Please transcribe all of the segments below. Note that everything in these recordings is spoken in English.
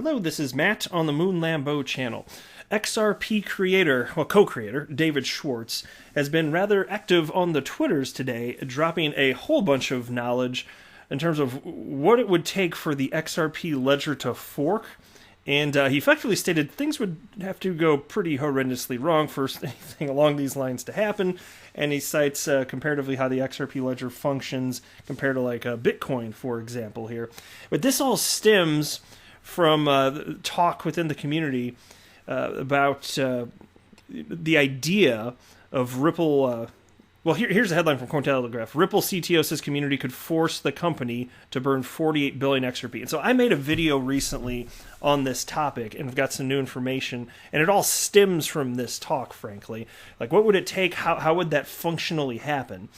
Hello, this is Matt on the Moon Lambeau channel. XRP co-creator, David Schwartz, has been rather active on the Twitters today, dropping a whole bunch of knowledge in terms of what it would take for the XRP ledger to fork. And he effectively stated things would have to go pretty horrendously wrong for anything along these lines to happen. And he cites comparatively how the XRP ledger functions compared to like Bitcoin, for example, here. But this all stems from talk within the community about the idea of Ripple. Here's a headline from Cointelegraph. Ripple CTO says community could force the company to burn 48 billion XRP. And so I made a video recently on this topic and I've got some new information. And it all stems from this talk, frankly. Like, what would it take? How would that functionally happen?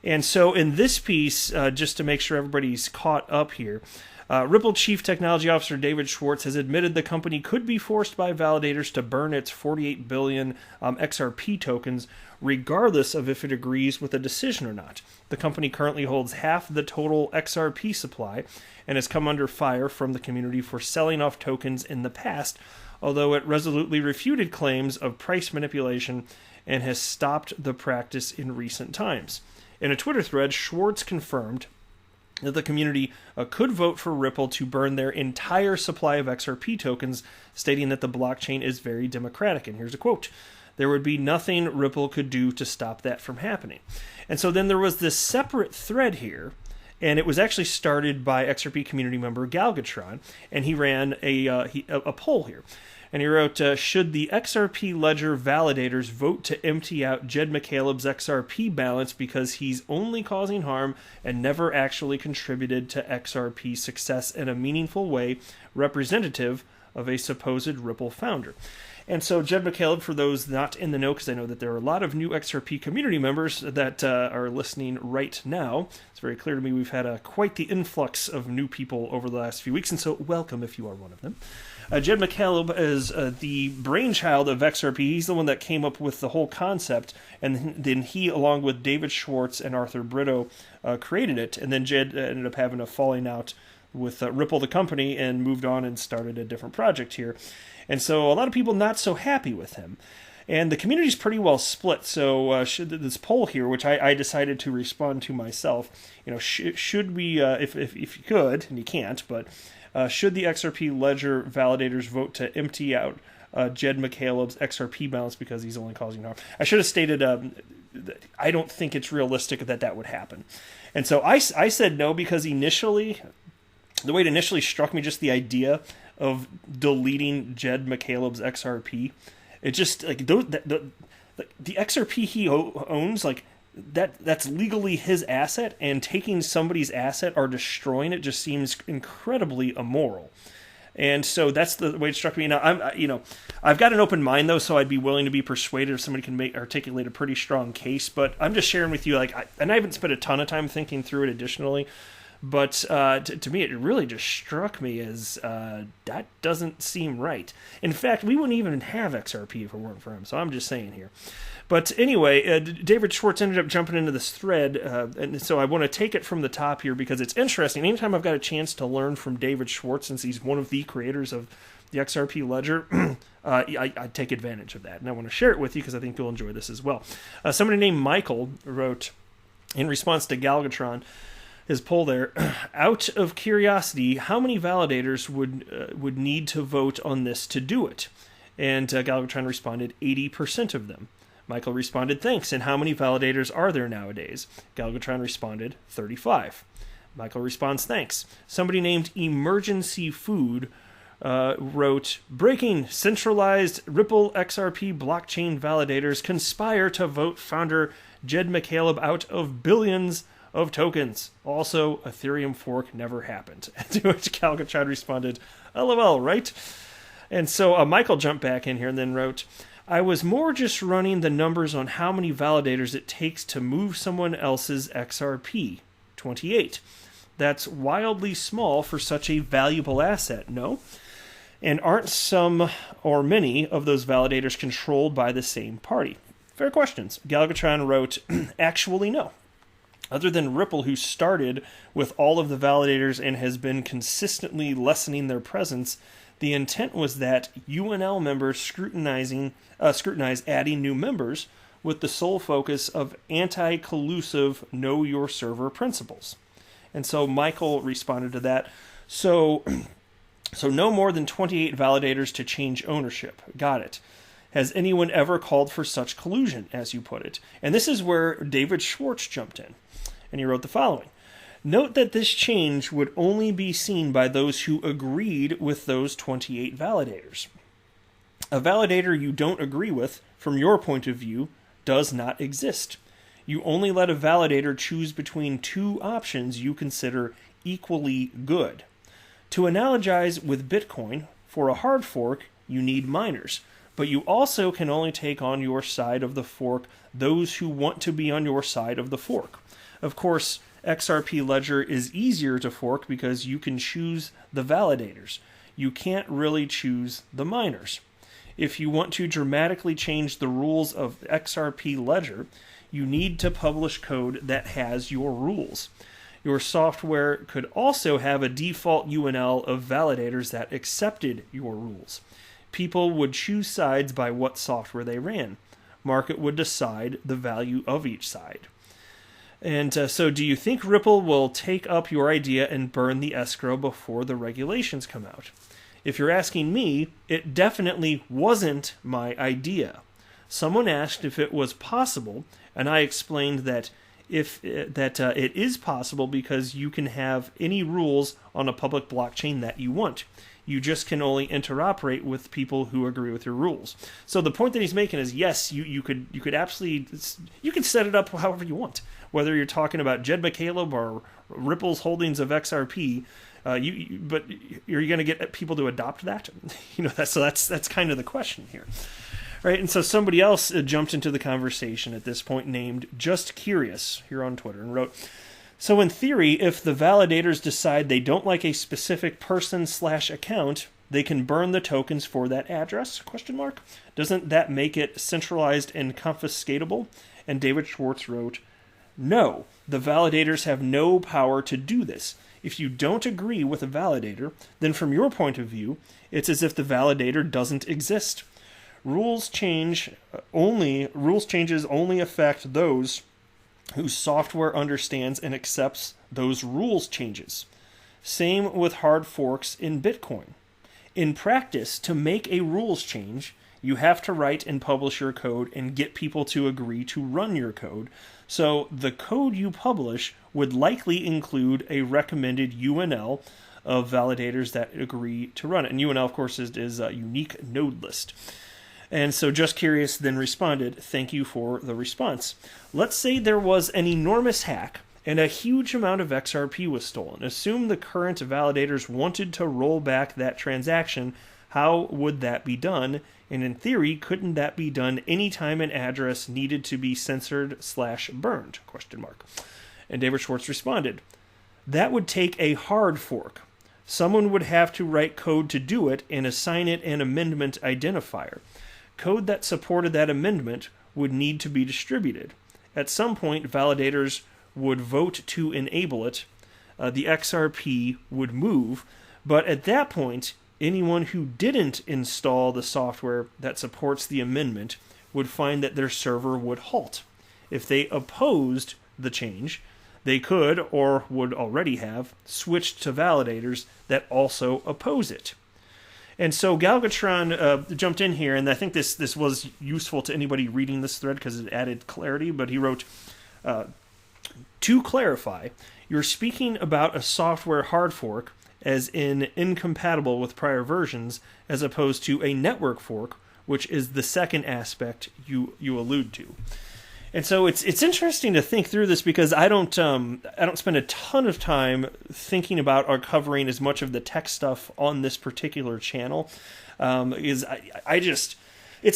And so in this piece, just to make sure everybody's caught up here, Ripple Chief Technology Officer David Schwartz has admitted the company could be forced by validators to burn its 48 billion XRP tokens, regardless of if it agrees with a decision or not. The company currently holds half the total XRP supply and has come under fire from the community for selling off tokens in the past, although it resolutely refuted claims of price manipulation and has stopped the practice in recent times. In a Twitter thread, Schwartz confirmed that the community could vote for Ripple to burn their entire supply of XRP tokens, stating that the blockchain is very democratic. And here's a quote: "There would be nothing Ripple could do to stop that from happening." And so then there was this separate thread here, and it was actually started by XRP community member Galgatron, and he ran a poll here. And he wrote, should the XRP ledger validators vote to empty out Jed McCalebs XRP balance because he's only causing harm and never actually contributed to XRP success in a meaningful way, representative of a supposed Ripple founder? And so Jed McCaleb, for those not in the know, because I know that there are a lot of new XRP community members that are listening right now. It's very clear to me we've had quite the influx of new people over the last few weeks, and so welcome if you are one of them. Jed McCaleb is the brainchild of XRP. He's the one that came up with the whole concept, and then he, along with David Schwartz and Arthur Brito, created it. And then Jed ended up having a falling out with Ripple, the company, and moved on and started a different project here. And so a lot of people not so happy with him. And the community's pretty well split. So this poll here, which I decided to respond to myself, should we, if you could, and you can't, but should the XRP ledger validators vote to empty out Jed McCaleb's XRP balance because he's only causing harm? I should have stated I don't think it's realistic that would happen. And so I said no, because initially, the way it initially struck me, just the idea of deleting Jed McCaleb's XRP, it just, like, the XRP he owns, like, that's legally his asset, and taking somebody's asset or destroying it just seems incredibly immoral. And so that's the way it struck me. Now, I've got an open mind, though, so I'd be willing to be persuaded if somebody can articulate a pretty strong case. But I'm just sharing with you, and I haven't spent a ton of time thinking through it additionally. But to me, it really just struck me as that doesn't seem right. In fact, we wouldn't even have XRP if it weren't for him. So I'm just saying here. But anyway, David Schwartz ended up jumping into this thread, and so I want to take it from the top here because it's interesting. Anytime I've got a chance to learn from David Schwartz, since he's one of the creators of the XRP ledger, I take advantage of that. And I want to share it with you because I think you'll enjoy this as well. Somebody named Michael wrote, in response to Galgatron, his poll there, out of curiosity, how many validators would need to vote on this to do it? And Galvatron responded, 80% of them. Michael responded, thanks, and how many validators are there nowadays? Galvatron responded, 35. Michael responds, thanks. Somebody named Emergency Food wrote, breaking, centralized Ripple XRP blockchain validators conspire to vote founder Jed McCaleb out of billions of tokens. Also, Ethereum fork never happened. To which Galgatron responded, LOL, right? And so Michael jumped back in here and then wrote, I was more just running the numbers on how many validators it takes to move someone else's XRP. 28. That's wildly small for such a valuable asset, no? And aren't some or many of those validators controlled by the same party? Fair questions. Galgatron wrote, actually no. Other than Ripple, who started with all of the validators and has been consistently lessening their presence, the intent was that UNL members scrutinize adding new members with the sole focus of anti-collusive know your server principles. And so Michael responded to that. So no more than 28 validators to change ownership. Got it. Has anyone ever called for such collusion, as you put it? And this is where David Schwartz jumped in. And he wrote the following. Note that this change would only be seen by those who agreed with those 28 validators. A validator you don't agree with, from your point of view, does not exist. You only let a validator choose between two options you consider equally good. To analogize with Bitcoin, for a hard fork, you need miners, but you also can only take on your side of the fork those who want to be on your side of the fork. Of course, XRP Ledger is easier to fork because you can choose the validators. You can't really choose the miners. If you want to dramatically change the rules of XRP Ledger, you need to publish code that has your rules. Your software could also have a default UNL of validators that accepted your rules. People would choose sides by what software they ran. Market would decide the value of each side. And so do you think Ripple will take up your idea and burn the escrow before the regulations come out? If you're asking me, it definitely wasn't my idea. Someone asked if it was possible, and I explained that it is possible because you can have any rules on a public blockchain that you want. You just can only interoperate with people who agree with your rules. So the point that he's making is, yes, you could absolutely, you can set it up however you want. Whether you're talking about Jed McCalebs or Ripple's holdings of XRP, but you're going to get people to adopt that. That's kind of the question here. Right, and so somebody else jumped into the conversation at this point named Just Curious here on Twitter and wrote, so in theory, if the validators decide they don't like a specific person/account, they can burn the tokens for that address? ? Doesn't that make it centralized and confiscatable? And David Schwartz wrote, no, the validators have no power to do this. If you don't agree with a validator, then from your point of view, it's as if the validator doesn't exist. Rules changes only affect those whose software understands and accepts those rules changes. Same with hard forks in Bitcoin. In practice, to make a rules change, you have to write and publish your code and get people to agree to run your code. So the code you publish would likely include a recommended UNL of validators that agree to run it. And UNL, of course, is a unique node list. And so Just Curious then responded, thank you for the response. Let's say there was an enormous hack and a huge amount of XRP was stolen. Assume the current validators wanted to roll back that transaction. How would that be done? And in theory, couldn't that be done anytime an address needed to be censored/burned? ? And David Schwartz responded, that would take a hard fork. Someone would have to write code to do it and assign it an amendment identifier. Code that supported that amendment would need to be distributed. At some point, validators would vote to enable it. The XRP would move, but at that point, anyone who didn't install the software that supports the amendment would find that their server would halt. If they opposed the change, they could, or would already have, switched to validators that also oppose it. And so Galgatron jumped in here, and I think this was useful to anybody reading this thread because it added clarity, but he wrote, to clarify, you're speaking about a software hard fork as in incompatible with prior versions, as opposed to a network fork, which is the second aspect you allude to. And so it's interesting to think through this because I don't spend a ton of time thinking about or covering as much of the tech stuff on this particular channel. It's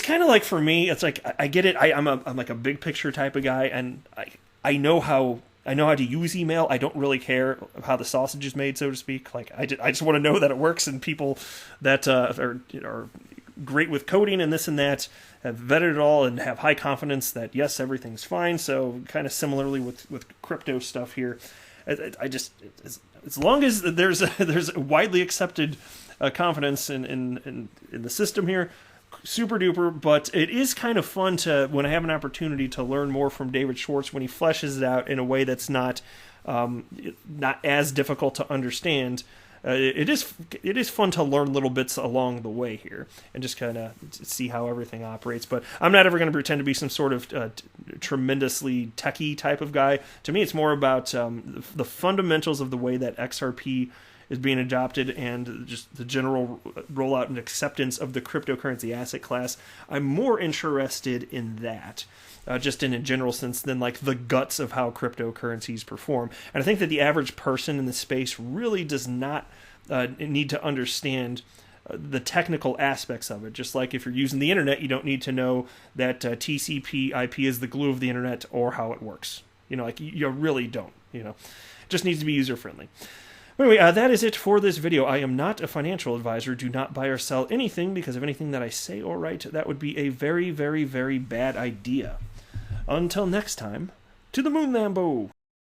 kind of like, for me, it's like I get it. I'm like a big picture type of guy, and I know how to use email. I don't really care how the sausage is made, so to speak. Like I just want to know that it works, and people that are great with coding and this and that, have vetted it all and have high confidence that, yes, everything's fine. So kind of similarly with crypto stuff here. I just, as long as there's a widely accepted confidence in the system here, super duper. But it is kind of fun to, when I have an opportunity to learn more from David Schwartz, when he fleshes it out in a way that's not as difficult to understand. It is fun to learn little bits along the way here and just kind of see how everything operates. But I'm not ever going to pretend to be some sort of tremendously techie type of guy. To me, it's more about the fundamentals of the way that XRP is being adopted and just the general rollout and acceptance of the cryptocurrency asset class. I'm more interested in that. Just in a general sense, than like the guts of how cryptocurrencies perform. And I think that the average person in the space really does not need to understand the technical aspects of it. Just like if you're using the internet, you don't need to know that TCP/IP is the glue of the internet or how it works. Like you really don't. It just needs to be user friendly. Anyway, that is it for this video. I am not a financial advisor. Do not buy or sell anything, because of anything that I say or write, that would be a very, very, very bad idea. Until next time, to the moon, Lambo!